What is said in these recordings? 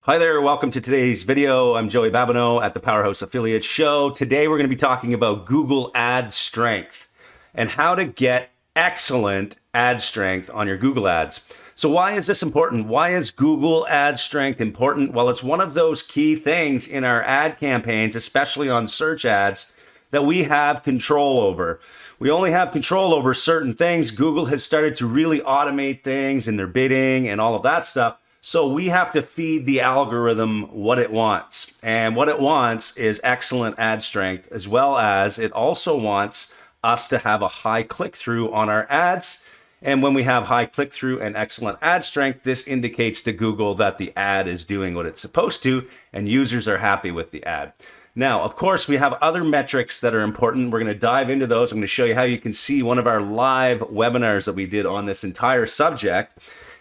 Hi there, welcome to today's video. I'm Joey Babineau at the Powerhouse Affiliate Show. Today we're going to be talking about Google ad strength and how to get excellent ad strength on your Google ads. So why is this important? Why is Google ad strength important? Well, it's one of those key things in our ad campaigns, especially on search ads, that we have control over. We only have control over certain things. Google has started to really automate things in their bidding and all of that stuff. So we have to feed the algorithm what it wants. And what it wants is excellent ad strength, as well as it also wants us to have a high click-through on our ads. And when we have high click-through and excellent ad strength, this indicates to Google that the ad is doing what it's supposed to and users are happy with the ad. Now, of course, we have other metrics that are important. We're going to dive into those. I'm going to show you how you can see one of our live webinars that we did on this entire subject,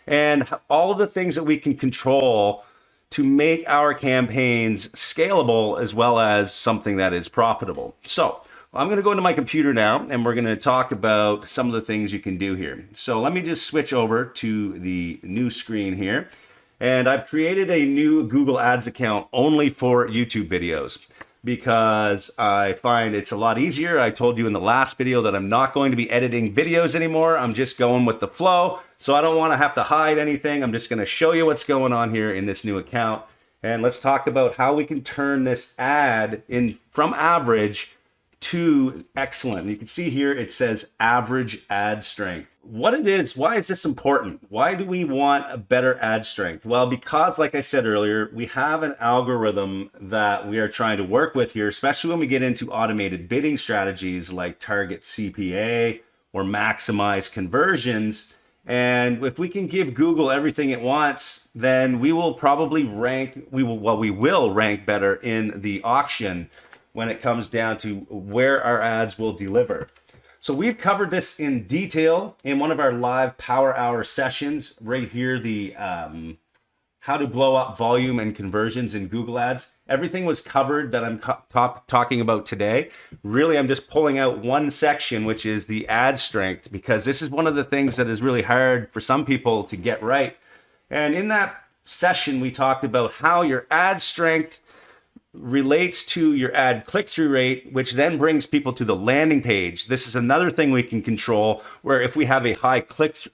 and all of the things that we can control to make our campaigns scalable as well as something that is profitable. So I'm going to go into my computer now and we're going to talk about some of the things you can do here. So let me just switch over to the new screen here. And I've created a new Google Ads account only for YouTube videos, because I find it's a lot easier. I told you in the last video that I'm not going to be editing videos anymore. I'm just going with the flow. So I don't want to have to hide anything. I'm just going to show you what's going on here in this new account. And let's talk about how we can turn this ad in from average to excellent. And you can see here it says average ad strength. What it is, why is this important? Why do we want a better ad strength? Well, because like I said earlier, we have an algorithm that we are trying to work with here, especially when we get into automated bidding strategies like target CPA or maximize conversions. And if we can give Google everything it wants, then we will probably rank, we will rank better in the auction when it comes down to where our ads will deliver. So we've covered this in detail in one of our live Power Hour sessions right here, the how to blow up volume and conversions in Google Ads. Everything was covered that I'm talking about today. Really, I'm just pulling out one section, which is the ad strength, because this is one of the things that is really hard for some people to get right. And in that session, we talked about how your ad strength relates to your ad click-through rate, which then brings people to the landing page. This is another thing we can control, where if we have a high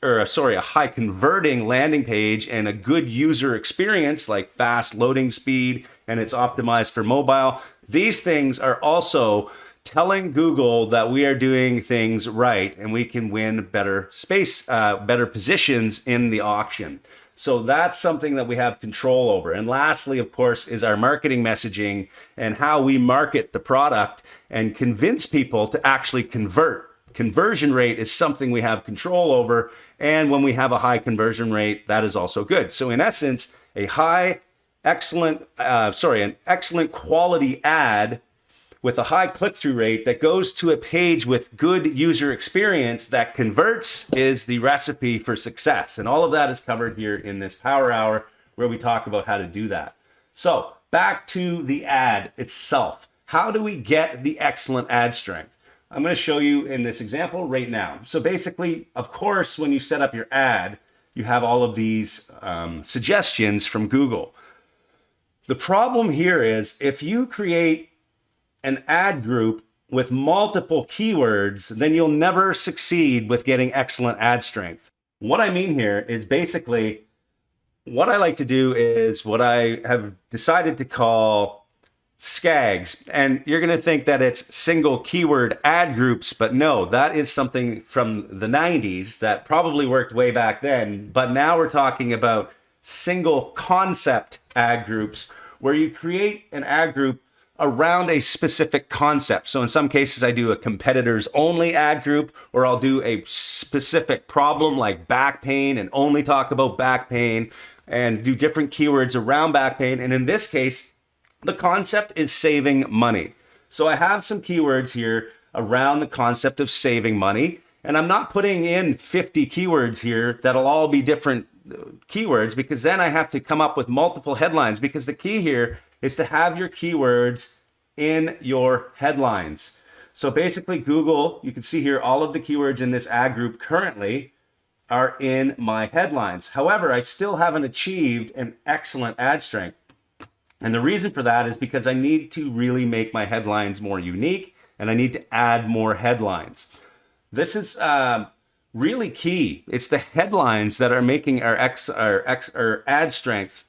a high converting landing page and a good user experience like fast loading speed and it's optimized for mobile, these things are also telling Google that we are doing things right and we can win better better positions in the auction. So that's something that we have control over. And lastly, of course, is our marketing messaging and how we market the product and convince people to actually convert. Conversion rate is something we have control over. And when we have a high conversion rate, that is also good. So in essence, an excellent quality ad with a high click-through rate that goes to a page with good user experience that converts is the recipe for success. And all of that is covered here in this Power Hour, where we talk about how to do that. So back to the ad itself. How do we get the excellent ad strength? I'm going to show you in this example right now. So basically, of course, when you set up your ad, you have all of these suggestions from Google. The problem here is if you create an ad group with multiple keywords, then you'll never succeed with getting excellent ad strength. What I mean here is basically what I like to do is what I have decided to call SCAGs. And you're going to think that it's single keyword ad groups, but no, that is something from the 90s that probably worked way back then. But now we're talking about single concept ad groups, where you create an ad group around a specific concept. So in some cases, I do a competitors only ad group, or I'll do a specific problem like back pain and only talk about back pain and do different keywords around back pain. And in this case, the concept is saving money. So I have some keywords here around the concept of saving money, and I'm not putting in 50 keywords here that'll all be different keywords, because then I have to come up with multiple headlines, because the key here is to have your keywords in your headlines. So basically Google, you can see here all of the keywords in this ad group currently are in my headlines. However, I still haven't achieved an excellent ad strength. And the reason for that is because I need to really make my headlines more unique, and I need to add more headlines. This is really key. It's the headlines that are making our ad strength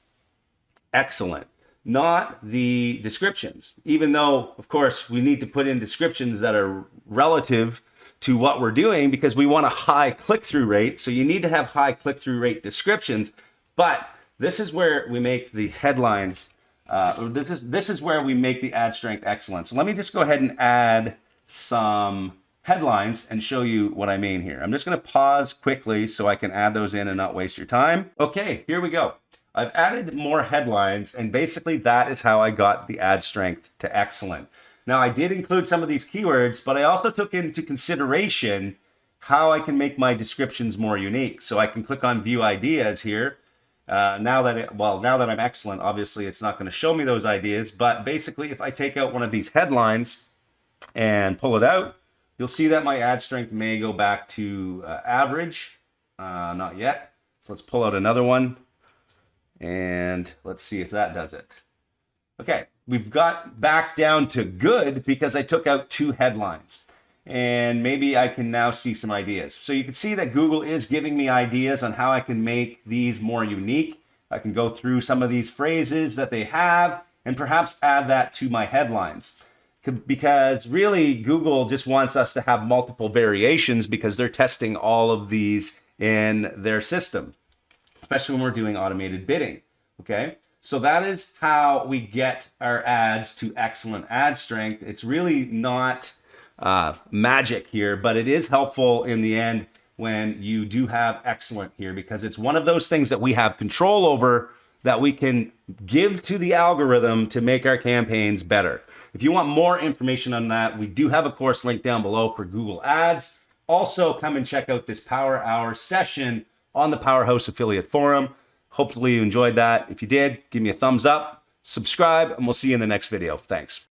excellent, not the descriptions. Even though, of course, we need to put in descriptions that are relative to what we're doing because we want a high click-through rate. So you need to have high click-through rate descriptions. But this is where we make the headlines. This is where we make the ad strength excellent. So let me just go ahead and add some headlines and show you what I mean here. I'm just going to pause quickly so I can add those in and not waste your time. Okay, here we go. I've added more headlines, and basically that is how I got the ad strength to excellent. Now, I did include some of these keywords, but I also took into consideration how I can make my descriptions more unique. So I can click on View Ideas here. Now that I'm excellent, obviously it's not going to show me those ideas, but basically if I take out one of these headlines and pull it out, you'll see that my ad strength may go back to average. Not yet. So let's pull out another one. And let's see if that does it. Okay, we've got back down to good because I took out 2 headlines. And maybe I can now see some ideas. So you can see that Google is giving me ideas on how I can make these more unique. I can go through some of these phrases that they have and perhaps add that to my headlines. Because really Google just wants us to have multiple variations because they're testing all of these in their system, especially when we're doing automated bidding, okay? So that is how we get our ads to excellent ad strength. It's really not magic here, but it is helpful in the end when you do have excellent here because it's one of those things that we have control over that we can give to the algorithm to make our campaigns better. If you want more information on that, we do have a course link down below for Google Ads. Also, come and check out this Power Hour session on the Powerhouse Affiliate Forum. Hopefully you enjoyed that. If you did, give me a thumbs up, subscribe, and we'll see you in the next video. Thanks.